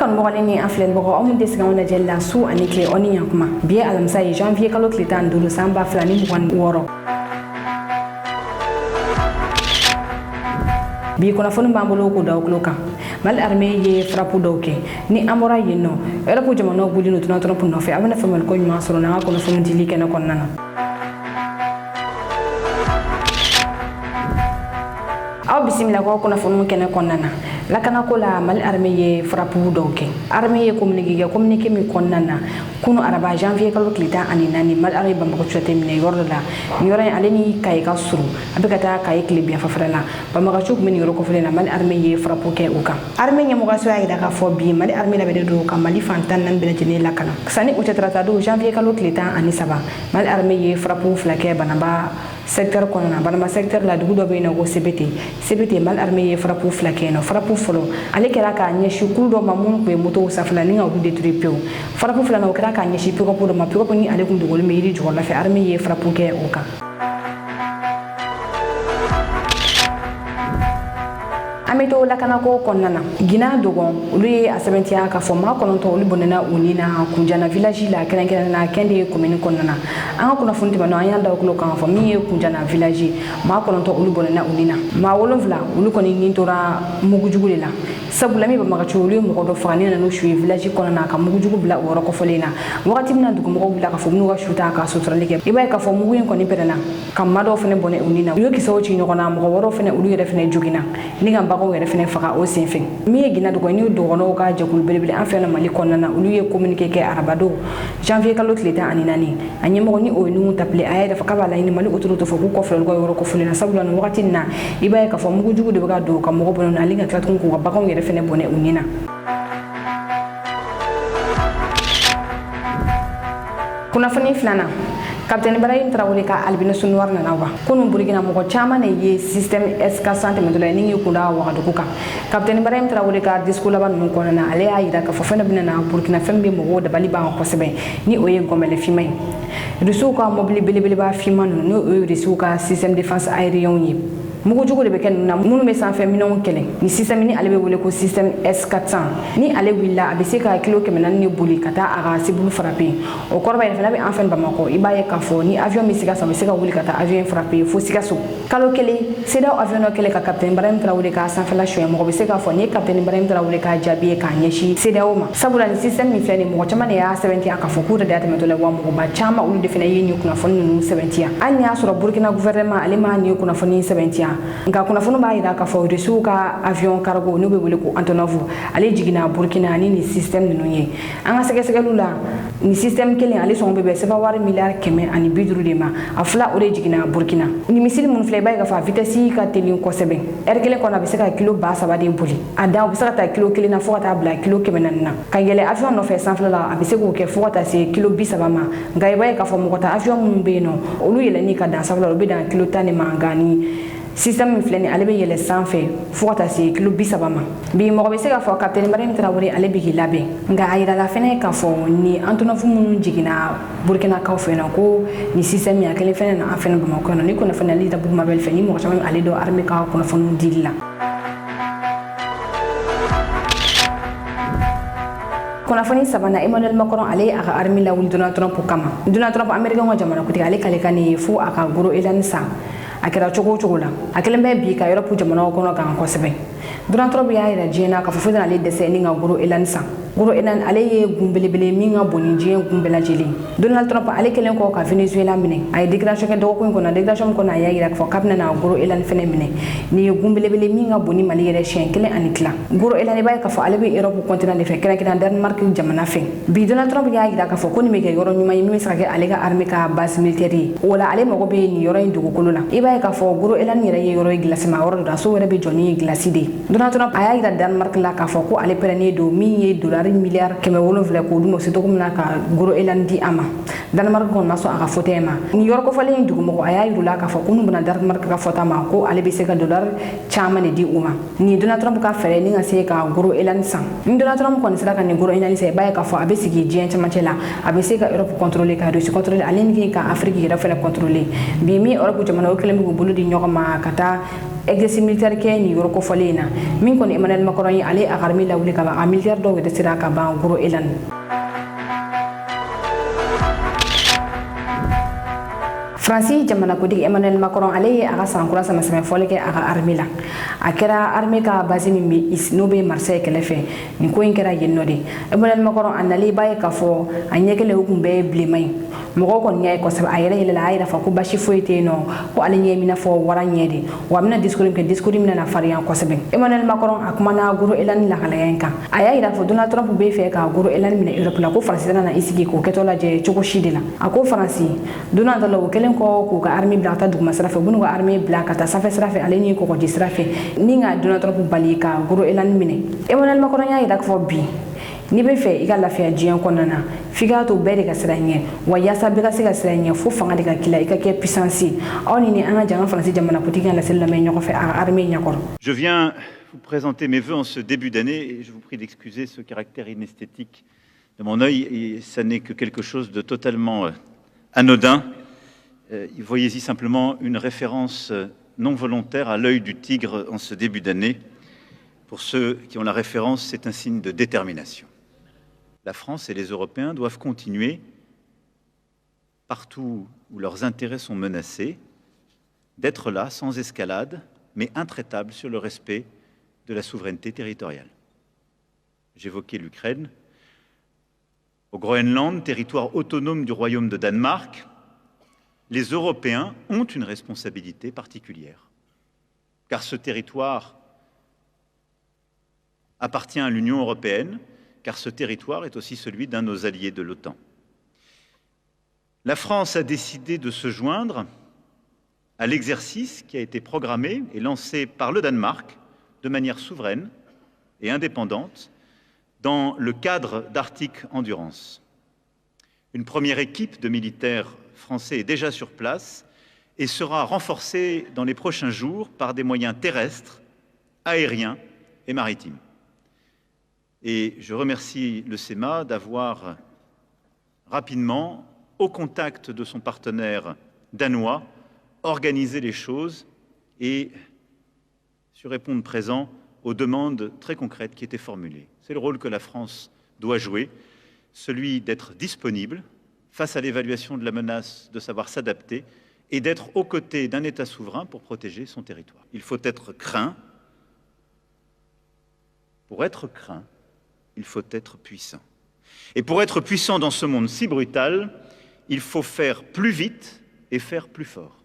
kan bɔgɔlen ni aflen bɔgɔ amu desiga wona jella su ani kle oni yankuma biye alamsa yi janvier kalo kle tan dulu samba flani mugan woro bi kona fonu bambolo ko daw kloka mal armée ye frappe doke ni amora yeno era ko jamano bulino tuna tuna no fe abana famal ko nyuma soro na ko no fonu dili ken ko nana aw bisimila ko na fonu ken ko nana la kana ko la mal armée ye frappe doke armée ye communiquer mi ko nana kuno araba janvier kalo klita ani nani mal armée bambako chote mi yordo la mi yoray aleni kay ka suru abikata kay klibia fafrala bamaka chuk mi yoro ko fulena mal armée ye frappe ke uka armée nya mo ga soya ida ka fo bi mal armée la be do ka mali fantan nan bele jene la kana sani uta tratado janvier kalo klita ani saba mal armée ye frappe flake banaba secteur konana banaba secteur la dugu do be na go CBT mal armée ye frappe flake no frappe folo ale kera ka nya shukul do mamun ko moto safla ni ngawdu détruire peu frappe folo no kera ka nya shi piko do ma piko ni ale kum do gol meiri jo la fe armée ye frappe ke uka amito la kana ko konnana gina dogon ulu a 70 ka fo ma kono to ulu bonena unina kunjana village la kenen na kende commune konnana an ko na funti bano an yanda ko kan fo mi kunjana village ma kono to ulu bonena unina ma wolonvla ulu koni ni tora mugujugule la sabula mi ba maka chulu mo ko do fani na no shui village konnana ka mugujugu bla woro ko folena wakati mina dugo mo bla ka fo mu ga shuta ka sutra leke ibai ka fo mugu en koni perena kam mado fene bone unina yo ki so chi nyoko na mo woro fene ulu yere fene jugina ni gamba ko yere fene faka o senfin mi gina dogo ni do gono ka jakul belebele an fena mali konnana ulu ye communiquer ke arabado janvier kalo tleta ani nani anyemo ni o nu taple ayda faka bala ni mali otoro to foku ko flo go yoro ko fulena sabula no wakati na ibai ka fo mugu jugu de baga do ka mo bono na linga tlatun ko ba ko yere fene bone unina kuna fani flana Captain Ibrahim Traoré ka albino sunwar na nawa kunu burgina mo ko chama ne ye système S400 medola ni kunda wa do kuka Captain Ibrahim Traoré ka discours laban mun ko na ale ayida ka fo fena bina na burkina fembe mo da bali ba ko sebe ni oye gomele fimay risu ka mobile bele ba fimanu no risu ka système défense aérien yi mugu jugu de be ken na munu be sanfɛ minɛnw kɛlɛ ni système ni ale be wele ko système S400 ni ale willa a be se ka kilo 400 ni boli ka taa a ka sibulu frappe o kɔrɔba yɛrɛ fana be an fɛn Bamako i b'a ye k'a fɔ ni avion mi siga be se ka wuli ka taa avion frappe fo Sikaso kalo kelen CEDEAO avion dɔ kɛlɛ ka Capitaine Ibrahim Traoré ka sanfɛla suɲɛ mɔgɔ be se k'a fɔ ni Capitaine Ibrahim Traoré ka jaabi ye k'a ɲɛsin CEDEAO ma sabula ni système min filɛ ni mɔgɔ caman de y'a sɛbɛntiya k'a fɔ k'u yɛrɛ de y'a tɛmɛtɔ la wa mɔgɔba caman olu de fana ye ni kunnafoni ninnu sɛbɛntiya hali ni y'a sɔrɔ Burkina gouvernement ale ma ni kunnafoni sɛbɛntiya nka kunnafoni b'a yira k'a fɔ Rusiw ka avion cargo n'u be wele ko Antonov ale jiginna Burkina ni système ninnu ye an ka sɛgɛsɛgɛliw la ni système kelen ale sɔngɔ bɛ bɛn sɛbɛn wari miliyari 150 de ma a fila o de jiginna Burkina ni misili minnu filɛ i b'a ye k'a fɔ a vitesse ka teli kosɛbɛ heure kelen kɔnɔ a bɛ se ka kilo 3,000 de boli a dan u bɛ se ka taa kilo 1 na fo ka taa bila kilo 400 na ka yɛlɛ avion nɔfɛ sanfɛla la a bɛ se k'o kɛ fo ka taa se kilo 30 ma nka i b'a ye k'a fɔ mɔgɔ ta avion minnu bɛ yen nɔ olu yɛlɛnni ka dan sanfɛla la u bɛ dan kilo 10 de ma nka ni système min filɛ ni ale bɛ yɛlɛ sanfɛ fo ka taa se kilo 30 ma bi mɔgɔ bɛ se k'a fɔ Capitaine Ibrahim Traoré ale bɛ k'i labɛn nka a yirala fɛnɛ k'a fɔ ni Antonov minnu jiginna Burkinakaw fɛ yen nɔ ko ni système min a kelen fɛnɛ na an fɛnɛ Bamako yan nɔ ni kunnafoni da Bourg Mabel fɛ ni mɔgɔ caman ale dɔn armée ka kunnafoni dili la kunnafoni sabanan Emmanuel Macron ale a ka armée la wuli Donald Trump kama Donald Trump américain ka jamana kuntigi ale kale kan ye fo a ka goro Elan san a kɛra cogo cogo la a kelen bɛ bi ka Europe jamanaw kɔnɔ kan kosɛbɛ Donald Trump y'a yira diɲɛ na k'a fɔ fo ale dɛsɛ ni ka goro Elan san goro Elan ale ye gun belebele min ka bon ni diɲɛ gun bɛɛ lajɛlen Donald Trump ale kelen kɔ ka Venezuela minɛ a ye déclaration kɛ dɔgɔkun in kɔnɔ déclaration min kɔnɔ a y'a yira k'a fɔ k'a bɛna na goro Elan fɛnɛ minɛ ni ye gun belebele min ka bon ni Mali yɛrɛ siɲɛ 1 ani tila goro Elan i b'a ye k'a fɔ ale bɛ Europe continent de fɛ kɛrɛnkɛrɛn Danemark jamana fɛ bi Donald Trump y'a yira k'a fɔ ko nin bɛ kɛ yɔrɔ ɲuman ye min bɛ se ka kɛ ale ka armée ka base militaire ye o la ale mago bɛ nin yɔrɔ in dugukolo la i b'a ye k'a fɔ goro Elan yɛrɛ ye yɔrɔ ye glace ma yɔrɔ dɔ la so yɛrɛ bɛ jɔ ni glace de Donald Trump a y'a yira Danemark la k'a fɔ ko ale pɛrɛnnen don min ye dolari miliyari 700 k'o dun o se cogo min na ka goro Elan di a ma Danemark kɔni ma sɔn a ka fɔta ma ni yɔrɔ kɔfɛlen in dugumɔgɔ a y'a yir'u la k'a fɔ ko n'u bɛna Danemark ka fɔta ma ko ale bɛ se ka dolari caman de di u ma ni Donald Trump ka fɛɛrɛ ni ka se ka goro Elan san ni Donald Trump kɔni sera ka nin goro Elan san i b'a ye k'a fɔ a bɛ sigi diɲɛ cɛmancɛ la a bɛ se ka Europe contrôler ka Russie contrôler ale ni ka Afrique yɛrɛ fɛnɛ contrôler bi min Europe jamana o kelen bɛ k'u bolo di ɲɔgɔn ma ka taa exercice militaire kɛ ni yɔrɔ kofɔlen in na min kɔni Emmanuel Macron ye ale a ka armée lawuli ka ban a militaire dɔw yɛrɛ sera ka ban Guro Elan. Fransi jamana kuntigi Emmanuel Macron ale ye a ka san kura sɛmɛsɛmɛ fɔli kɛ a ka armée la a kɛra armée ka base min bɛ n'o bɛ Marseille kɛrɛfɛ nin ko in kɛra yen nɔ de Emmanuel Macron a nalen b'a ye k'a fɔ a ɲɛkelen o kun bɛɛ ye bilenman ye mɔgɔw kɔni y'a ye kosɛbɛ a yɛrɛ yɛlɛla a y'a yira fɔ ko basi foyi tɛ yen nɔ ko ale ɲɛ mina fɔ wara ɲɛ de wa a bɛna discours min kɛ discours min na farinya kosɛbɛ Emmanuel Macron a kumana Guro Elan lahalaya in kan a y'a yira fɔ Donald Trump bɛ fɛ ka Guro Elan minɛ Europe la ko Faransi tɛna na i sigi k'o kɛtɔ lajɛ cogo si de la a ko Faransi Donald Trump o kɛlen kɔ k'u ka armée bila ka taa duguma sira fɛ u bɛn'u ka armée bila ka taa sanfɛ sira fɛ ale ni kɔgɔji sira fɛ ni ka Donald Trump bali ka Guro Elan minɛ Emmanuel Macron y'a yira k'a fɔ bi n'i bɛ fɛ i ka lafiya diɲɛ kɔnɔna na f'i k'a to bɛɛ de ka sira ɲɛ wa yaasa bɛɛ ka se ka sira ɲɛ fo fanga de ka k'i la i ka kɛ puissance ye aw ni an ka janga Faransi jamana kuntigi ka laseli lamɛn ɲɔgɔn fɛ a ka armée ɲɛkɔrɔ. Je viens vous présenter mes vœux en ce début d'année et je vous prie d'excuser ce caractère inesthétique de mon œil et ça n'est que quelque chose de totalement anodin. Voyez-y simplement une référence non volontaire à l'œil du tigre en ce début d'année. Pour ceux qui ont la référence, c'est un signe de détermination. La France et les Européens doivent continuer, partout où leurs intérêts sont menacés, d'être là, sans escalade, mais intraitables sur le respect de la souveraineté territoriale. J'évoquais l'Ukraine. Au Groenland, territoire autonome du Royaume de Danemark, les Européens ont une responsabilité particulière, car ce territoire appartient à l'Union européenne, car ce territoire est aussi celui d'un de nos alliés de l'OTAN. La France a décidé de se joindre à l'exercice qui a été programmé et lancé par le Danemark de manière souveraine et indépendante dans le cadre d'Arctic Endurance. Une première équipe de militaires français est déjà sur place et sera renforcée dans les prochains jours par des moyens terrestres, aériens et maritimes. Et je remercie le SEMA d'avoir rapidement, au contact de son partenaire danois, organisé les choses et su répondre présent aux demandes très concrètes qui étaient formulées. C'est le rôle que la France doit jouer, celui d'être disponible face à l'évaluation de la menace, de savoir s'adapter et d'être aux côtés d'un État souverain pour protéger son territoire. Il faut être craint. Pour être craint, il faut être puissant. Et pour être puissant dans ce monde si brutal, il faut faire plus vite et faire plus fort.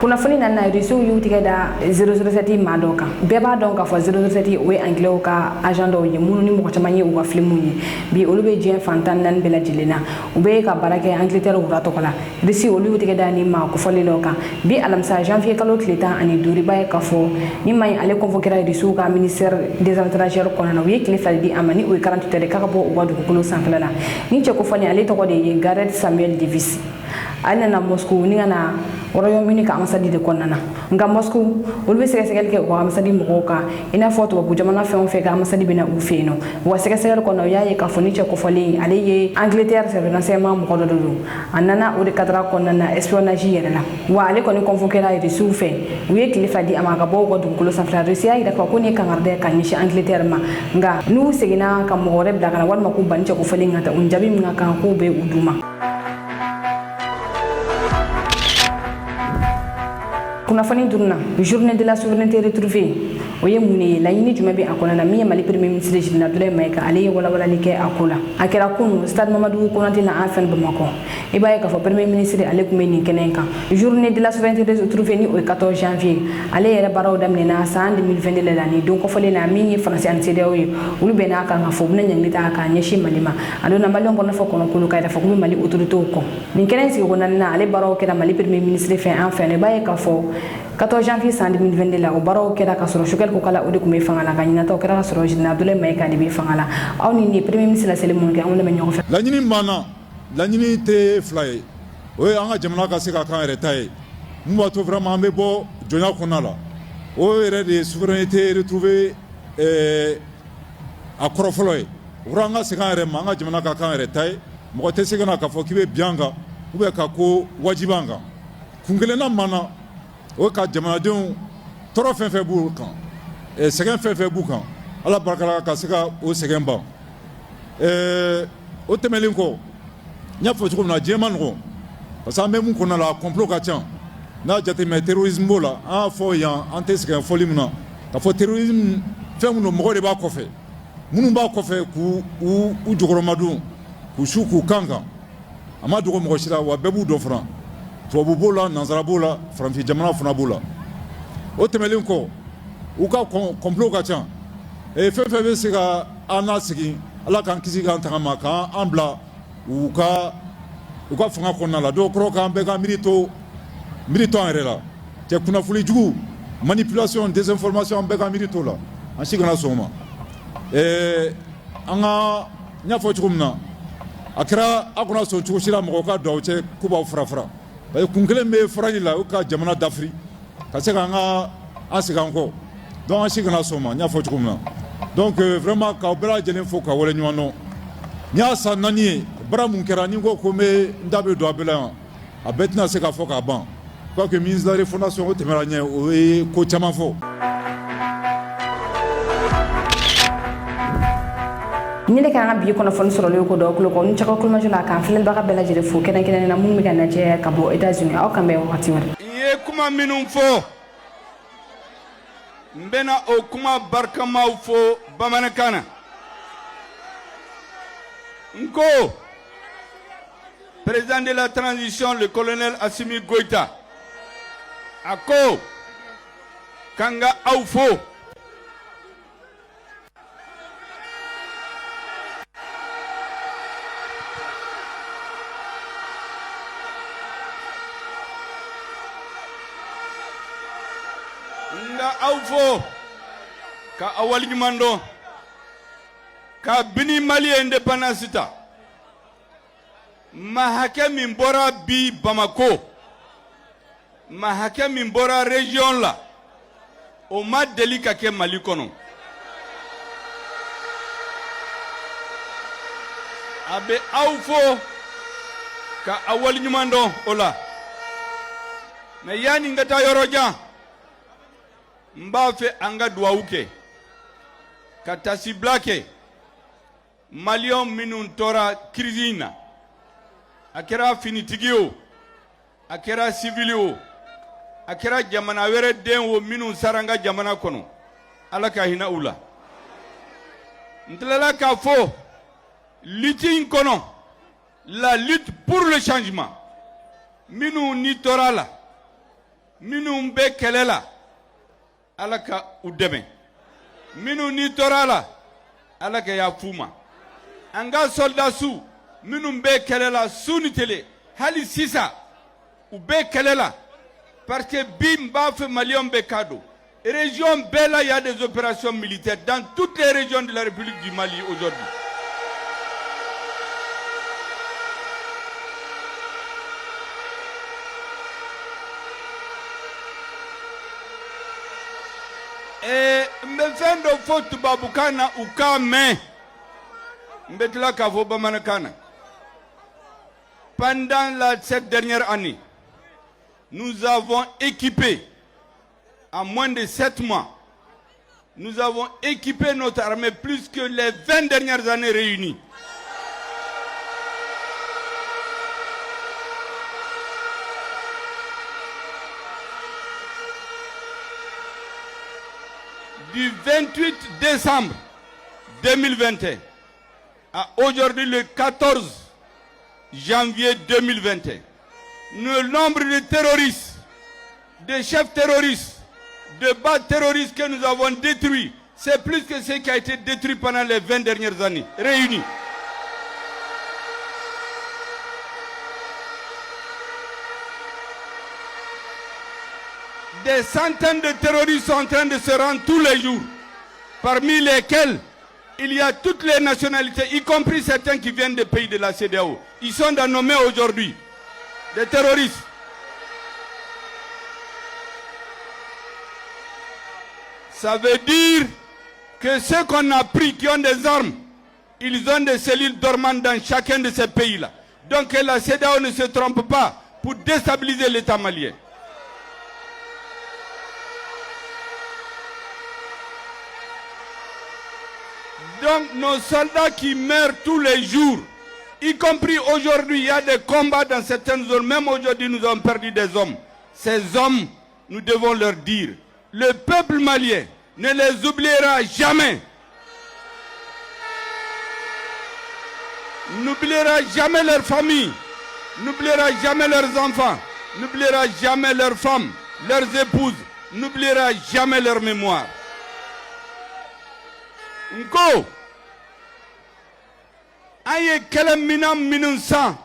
Kunnafoni na na reso yu tigɛ da 007 maa dɔw kan bɛɛ b'a dɔn k'a fɔ 007 o ye anglais ka agent dɔw ye minnu ni mɔgɔ caman ye u ka filimuw ye bi olu bɛ diɲɛ fan 14 bɛɛ lajɛlen na u bɛ ka baara kɛ Angleterre wura tɔgɔ la risi olu y'u tigɛ da ni maa kofɔlen dɔw kan bi alamisa janvier kalo tile 15 b'a ye k'a fɔ ni maa in ale convoquera risiw ka ministère des affaires étrangères kɔnɔna na u ye tile 2 di a ma ni o ye 48 heures k'a ka bɔ u ka dugukolo sanfɛla la ni cɛ kofɔlen ale tɔgɔ de ye Gareth Samuel Davis ale nana Moscou ni ka na Royaume-Uni ka ambassade de kɔnɔna na nka Moscou olu bɛ sɛgɛsɛgɛli kɛ u ka ambassade mɔgɔw kan i n'a fɔ tubabu jamana fɛn o fɛn ka ambassade bɛ na u fɛ yen nɔ wa sɛgɛsɛgɛli kɔnɔ u y'a ye k'a fɔ ni cɛ kofɔlen ale ye Angleterre service renseignement mɔgɔ dɔ de don a nana o de cadre kɔnɔna na espionnage yɛrɛ la wa ale kɔni convoquera Russiw fɛ u ye tile 2 di a ma ka bɔ u ka dugukolo sanfɛla Russie y'a yira k'a fɔ ko nin ye kangarida ye ka ɲɛsin Angleterre ma nka n'u seginna ka mɔgɔ wɛrɛ bila ka na walima k'u ban ni cɛ kofɔlen ka taa u jaabi min ka kan k'u bɛ u d'u ma. Kunnafoni duruna journée de la souveraineté retrouvée o ye mun ye laɲini jumɛn bɛ a kɔnɔna na min ye Mali premier ministre Général Abdoulaye Mayiga ale ye walawalali kɛ a ko la a kɛra kunu stade Mamadou Konate na an fɛn Bamakɔ i b'a ye k'a fɔ premier ministre ale tun bɛ nin kɛnɛ in kan journée de la souveraineté retrouvée ni o ye 14 janvier ale yɛrɛ baaraw daminɛna san 2022 la ni don kɔfɔlen na min ye Faransi ani CEDEAO ye olu bɛn'a kan k'a fɔ u bɛna ɲangili ta k'a ɲɛsin Mali ma a donna maliyɛnw kɔnɔ fɔ kɔnɔkolo k'a yɛrɛ fɔ k'u bɛ Mali autoritéw kɔ nin kɛnɛ in sigiko naani na ale baaraw kɛra Mali premier ministre fɛ an fɛ i b'a ye k'a fɔ 14 janvier san 2022 la o baaraw kɛra ka sɔrɔ Choguel Kokala o de tun bɛ fanga la ka ɲinataw kɛra ka sɔrɔ Général Abdoulaye Mayiga de bɛ fanga la aw ni premier ministre la seli mun kɛ anw de bɛ ɲɔgɔn fɛ laɲini banna laɲini tɛ fila ye o ye an ka jamana ka se ka kan yɛrɛ ta ye mun b'a to vraiment an bɛ bɔ jɔnya kɔnɔna la o yɛrɛ de ye souveraineté retrouvée a kɔrɔ fɔlɔ ye o an ka segin an yɛrɛ ma an ka jamana ka kan yɛrɛ ta ye mɔgɔ tɛ se ka na k'a fɔ k'i bɛ bi an kan ou bien ka ko wajiban kan kun kelenna mana o ka jamanadenw tɔɔrɔ fɛn fɛn b'u kan sɛgɛn fɛn fɛn b'u kan ala barika la ka se ka o sɛgɛn ban o tɛmɛlen kɔ n y'a fɔ cogo min na diɲɛ ma nɔgɔn parce que an bɛ mun kɔnɔna la complot ka ca n'a jateminɛ terrorisme b'o la an y'a fɔ yan an tɛ sɛgɛn fɔli min na ka fɔ terrorisme fɛn minnu mɔgɔw de b'a kɔfɛ minnu b'a kɔfɛ k'u jɔkɔrɔmadon k'u su k'u kan kan a ma dogo mɔgɔ si la wa bɛɛ b'u dɔn fana tubabu b'o la nansara b'o la farafin jamana fana b'o la o tɛmɛlen kɔ u ka complot ka ca fɛn fɛn bɛ se ka an nasegin ala k'an kisi k'an tanga ma k'an bila u ka fanga kɔnɔna la dɔw kɔrɔ k'an bɛɛ ka miiri to an yɛrɛ la cɛ kunnafoni jugu manipulation désinformation an bɛɛ ka miiri to la an si kana sɔn o ma an ka n y'a fɔ cogo min na a kɛra a kana sɔn cogo si la mɔgɔw ka don aw cɛ k'u b'aw fara parce que kun kelen bɛ farali la u ka jamana dafiri ka se k'an segin an kɔ donc an si kana sɔn o ma n y'a fɔ cogo min na donc vraiment k'aw bɛɛ lajɛlen fo ka wale ɲɔgɔn dɔn n y'a san 4 ye bara mun kɛra ni ko ko n da bɛ don a bɛɛ la yan a bɛɛ tɛna se k'a fɔ k'a ban je crois que ministre de la refondation o tɛmɛra ɲɛ o ye ko caman fɔ. ni de kan ka bi kunnafoni sɔrɔlen ko dɔ kulo kɔ ni cɛkɔ kulomajɔ la k'an filɛbaga bɛɛ lajɛlen fo kɛrɛnkɛrɛnnen na mun bɛ ka lajɛ ka bɔ États-Unis aw kan bɛn wagati wɛrɛ. n ye kuma minnu fɔ n bɛna o kuma barikamaw fɔ bamanankan na n ko président de la transition le colonel Assimi Goïta a ko k'an ka aw fo nga aw fo ka awal ɲuman dɔn ka bini Mali indépendance ta ma hakɛ min bɔra bi Bamako ma hakɛ min bɔra région la o ma deli ka kɛ Mali kɔnɔ a bɛ aw fo ka awal ɲuman dɔn o la mais yani n ka taa yɔrɔ jan n b'a fɛ an ka duwawu kɛ ka tasibila kɛ maliyɛnw minnu tora crise in na a kɛra finitigi o a kɛra civil o a kɛra jamana wɛrɛ den o minnu sara an ka jamana kɔnɔ ala ka hinɛ u la n tilala k'a fɔ lutte in kɔnɔ la lutte pour le changement minnu ni tora la minnu bɛ kɛlɛ la ala ka u dɛmɛ minnu ni tora la ala ka yafu ma an ka soldats minnu bɛ kɛlɛ la su ni tile hali sisan u bɛ kɛlɛ la parce que bi n b'a fɛ maliyɛnw bɛ k'a dɔn région bɛɛ la y a des opérations militaires dans toutes les régions de la République du Mali aujourd'hui. Et me fɛn dɔ fɔ tubabukan na u k'a mɛn n bɛ tila k'a fɔ bamanankan na pendant cette dernière année nous avons équipé en moins de 7 mois nous avons équipé notre armée plus que les 20 dernières années réunies. Du 28 décembre 2021 à aujourd'hui le 14 janvier 2021, le nombre de terroristes, de chefs terroristes, de bases terroristes que nous avons détruits, c'est plus que ce qui a été détruit pendant les 20 dernières années, réunis. Des centaines de terroristes sont en train de se rendre tous les jours, parmi lesquels il y a toutes les nationalités, y compris certains qui viennent des pays de la CEDEAO. Ils sont nommés aujourd'hui des terroristes. Ça veut dire que ceux qu'on a pris qui ont des armes, ils ont des cellules dormantes dans chacun de ces pays-là. Donc que la CEDEAO ne se trompe pas pour déstabiliser l'État malien. Donc nos soldats qui meurent tous les jours, y compris aujourd'hui, il y a des combats dans certaines zones. Même aujourd'hui, nous avons perdu des hommes. Ces hommes, nous devons leur dire, le peuple malien ne les oubliera jamais. N'oubliera jamais leurs familles, n'oubliera jamais leurs enfants, n'oubliera jamais leurs femmes, leurs épouses, n'oubliera jamais leur mémoire. Nko aye kele minam minun san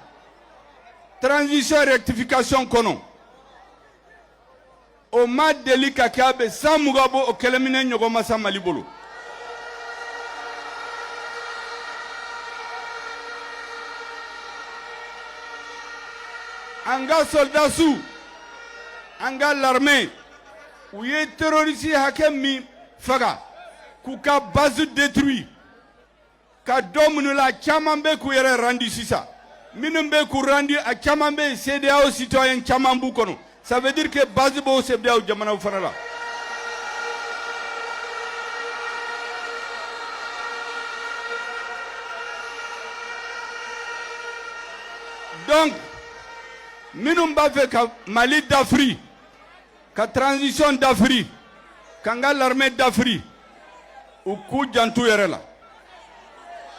transition rectification kono o ma deli ka kabe san mugabo o kele minen nyogo masa malibolo anga soldat sous anga l'armée ou ye terroriste hakemi faga kuka base détruit ka domunu la chamambe ku yere rendu sisa minumbe ku rendu a chamambe CEDEAO citoyen chamambu kono ça veut dire que base bo CEDEAO jamana fanala donc minumba fait ka Mali d'Afrique ka transition d'Afrique kanga l'armée d'Afrique ou coup jantu yere la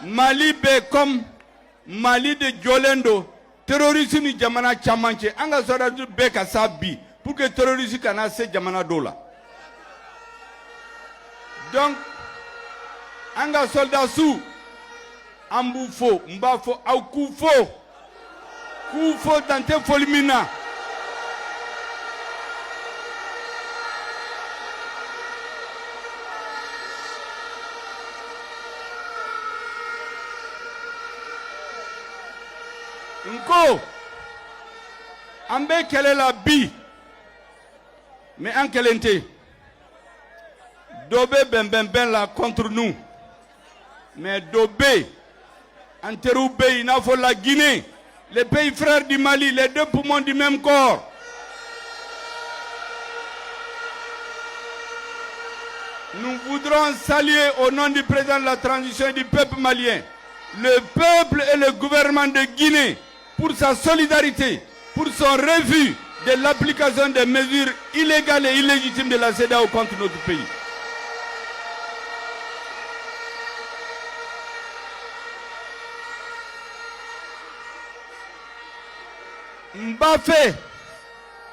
Mali be comme Mali de Jolendo terroriste ni jamana chamanche anga sora du be ka sabi pour que terroriste kana se jamana dola donc anga soldat sous ambu fo mba fo au coup fo tante folimina Nko ambe kele la bi mais en kelente dobe ben la contre nous mais dobe anteroube il faut la Guinée les pays frères du Mali les deux poumons du même corps nous voudrons saluer au nom du président de la transition et du peuple malien le peuple et le gouvernement de Guinée pour sa solidarité, pour son refus de l'application des mesures illégales et illégitimes de la CEDEAO contre notre pays. Mbaffé,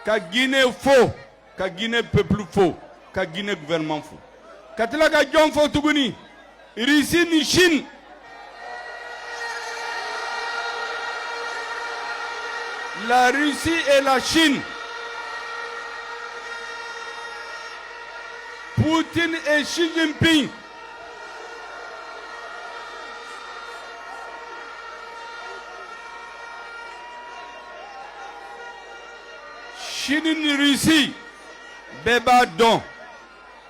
ka Guinée faux, ka Guinée peuple faux, ka Guinée gouvernement faux. Katila ka John faux tuguni, Russie ni Chine. La Russie et la Chine, Poutine et Xi Jinping, Chine ni Russie, Beba Don,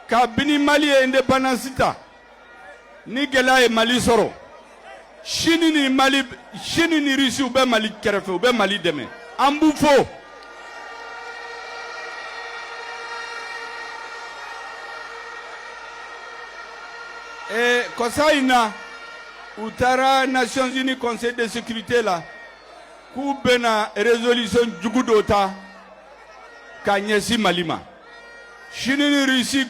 Kabini Mali et indépendance, ni Gela et Mali Soro. Chine ni Mali, Chine ni Russie ou bien Mali Kerefe ou bien Mali demain. Amboufo. Et comme ça il a Outara Nations Unies Conseil de sécurité là, Koubena résolution Djougudota Kanyesi Malima. Chine ni Russie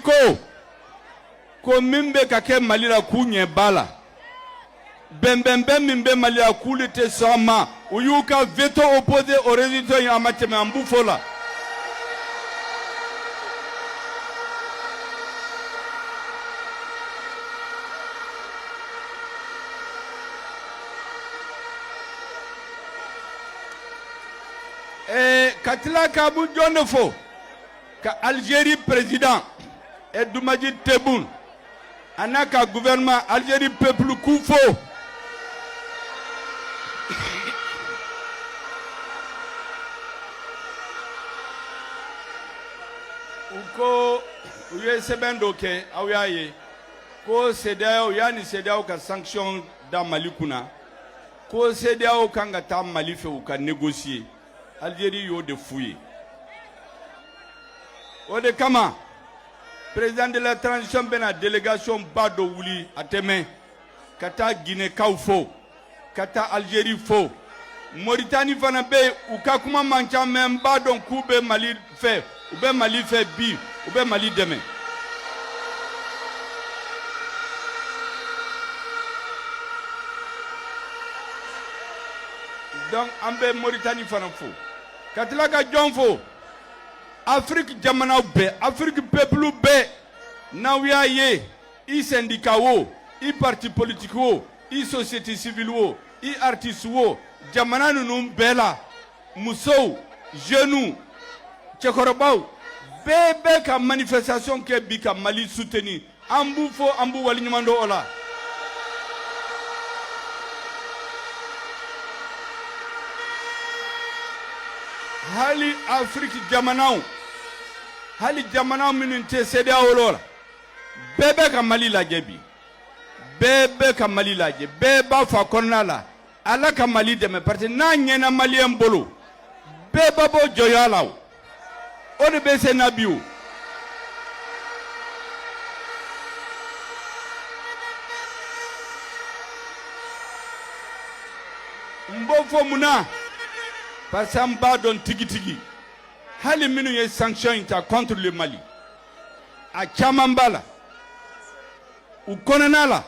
ko mimbe kake Mali la kunye bala. Ben mimbe Mali a coulé sama ou yuka veto opposé au résultat en matière en bouffola. Et Katila Kabou Djonefo, ka Algérie président, et Doumadji Tebboune, Anaka gouvernement Algérie peuple Koufo. Ko USBN doke awiaye ko CEDEAO yani CEDEAO ka sanction da Mali kuna ko CEDEAO kan ka taa Mali fɛ u ka négocier Algérie y'o de f'u ye o de kama président de la transition bɛna délégation ba dɔ wuli a tɛmɛ ka taa Guinékaw fo ka taa Algérie fo Mauritanie fana bɛ yen u ka kuma man ca mais n b'a dɔn k'u bɛ Mali fɛ u bɛ Mali fɛ bi u bɛ Mali dɛmɛ donc an bɛ Mauritanie fana fo ka tila ka jɔn fo Afrique jamanaw bɛɛ Afrique peuple bɛɛ n'aw y'a ye i syndicat wo i parti politique wo i société civile wo i artiste wo jamana ninnu bɛɛ la musow jeunes cɛkɔrɔbaw bɛɛ bɛ ka manifestation kɛ bi ka Mali soutenir an b'u fo an b'u waliɲuman dɔn o la hali Afrique jamanaw hali jamanaw minnu tɛ CEDEAO la bɛɛ bɛ ka Mali lajɛ bi bɛɛ bɛ ka Mali lajɛ bɛɛ b'a fɔ a kɔnɔna la Ala ka Mali dɛmɛ parce que n'a ɲɛna Maliyɛn bolo bɛɛ b'a bɔ jɔnya la o de bɛ se na bi o n b'o fɔ mun na parce que an b'a dɔn tigitigi hali minnu ye sanction in ta contre le Mali a caman b'a la u kɔnɔna la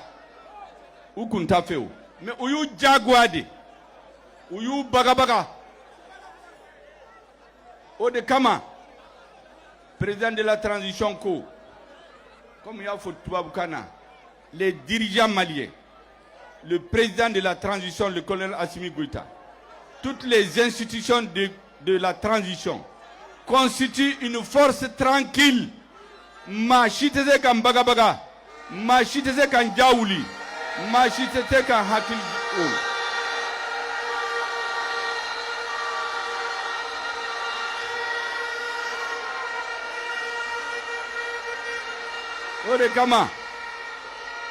u kun t'a fɛ o mais u y'u jagoya de u y'u bagabaga o de kama président de la transition ko comme y'a fɔ tubabukan na les dirigeants maliens le président de la transition le colonel Assimi Goïta toutes les institutions de la transition constituent une force tranquille maa si tɛ se ka n bagabaga maa si tɛ se ka n jawuli maa si tɛ se ka n hakili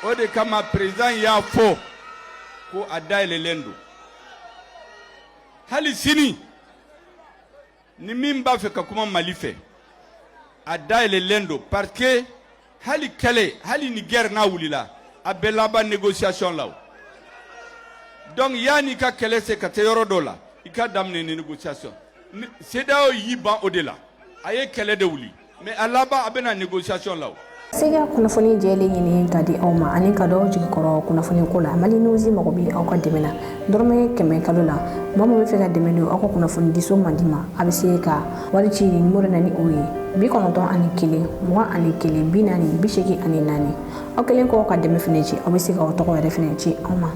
o de kama président y'a fɔ ko a dayɛlɛlen don hali sini ni min b'a fɛ ka kuma Mali fɛ a dayɛlɛlen don parce que hali kɛlɛ hali ni guerre n'a wulila a bɛ laban négociation la o donc yanni ka kɛlɛ se ka taa yɔrɔ dɔ la i ka daminɛ ni négociation CEDEAO y'i ban o de la a ye kɛlɛ de wuli mais a laban a bɛna négociation la o Sega kunnafoni jɛlen ɲini ka di aw ma ani ka dɔw jigi kɔrɔ kunnafoni ko la Mali News mago bɛ aw ka dɛmɛ na dɔrɔmɛ 100 kalo la maa min bɛ fɛ ka dɛmɛ don aw ka kunnafoni di so man di ma a bɛ se ka wari ci numéro na ni o ye 91 21 40 80 84 aw kelen kɔ ka dɛmɛ fɛnɛ ci aw bɛ se ka aw tɔgɔ yɛrɛ fɛnɛ ci aw ma